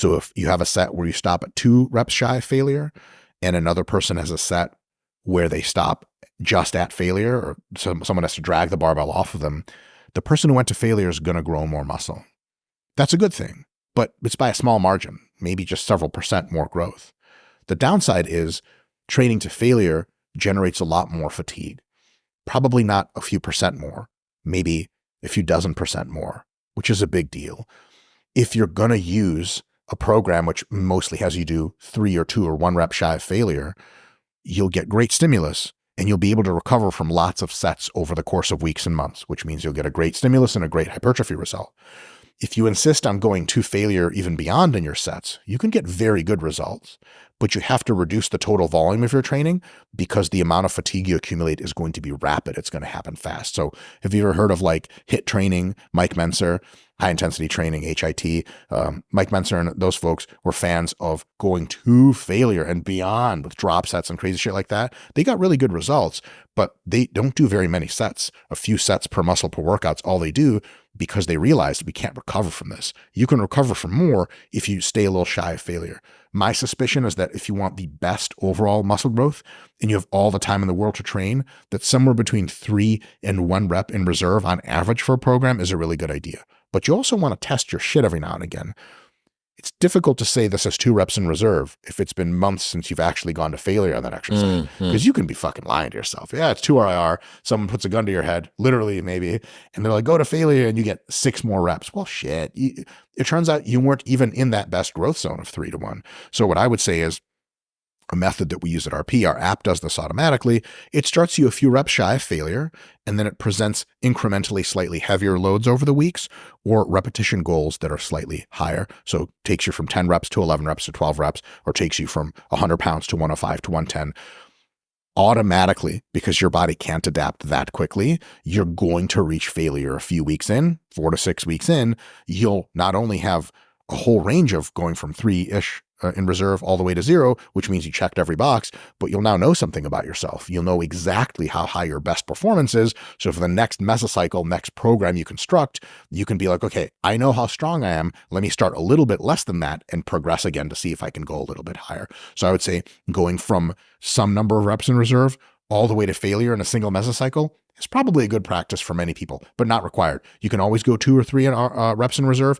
So if you have a set where you stop at 2 reps shy of failure and another person has a set where they stop just at failure, or someone has to drag the barbell off of them, the person who went to failure is going to grow more muscle. That's a good thing, but it's by a small margin, maybe just several percent more growth. The downside is training to failure generates a lot more fatigue. Probably not a few percent more, maybe a few dozen percent more, which is a big deal. If you're going to use a program which mostly has you do 3 or 2 or 1 rep shy of failure, you'll get great stimulus and you'll be able to recover from lots of sets over the course of weeks and months, which means you'll get a great stimulus and a great hypertrophy result. If you insist on going to failure even beyond in your sets, you can get very good results, but you have to reduce the total volume of your training because the amount of fatigue you accumulate is going to be rapid. It's going to happen fast. So have you ever heard of like HIIT training, Mike Mentzer, high intensity training, HIT? Mike Mentzer and those folks were fans of going to failure and beyond with drop sets and crazy shit like that. They got really good results, but they don't do very many sets. A few sets per muscle per workout's all they do, because they realized we can't recover from this. You can recover from more if you stay a little shy of failure. My suspicion is that if you want the best overall muscle growth and you have all the time in the world to train, that somewhere between 3 and 1 rep in reserve on average for a program is a really good idea. But you also want to test your shit every now and again. It's difficult to say this is 2 reps in reserve if it's been months since you've actually gone to failure on that exercise, because you can be fucking lying to yourself. Yeah, it's 2 RIR. Someone puts a gun to your head, literally maybe, and they're like, go to failure and you get 6 more reps. Well, shit. It turns out you weren't even in that best growth zone of 3 to 1. So what I would say is, a method that we use at RP, our app does this automatically. It starts you a few reps shy of failure, and then it presents incrementally slightly heavier loads over the weeks or repetition goals that are slightly higher. So it takes you from 10 reps to 11 reps to 12 reps, or takes you from 100 pounds to 105 to 110. Automatically, because your body can't adapt that quickly, you're going to reach failure a few weeks in, 4 to 6 weeks in. You'll not only have a whole range of going from 3-ish in reserve all the way to 0, which means you checked every box, but you'll now know something about yourself. You'll know exactly how high your best performance is. So for the next mesocycle, next program you construct, you can be like, okay, I know how strong I am. Let me start a little bit less than that and progress again to see if I can go a little bit higher. So I would say going from some number of reps in reserve all the way to failure in a single mesocycle is probably a good practice for many people, but not required. You can always go 2 or 3 reps in reserve.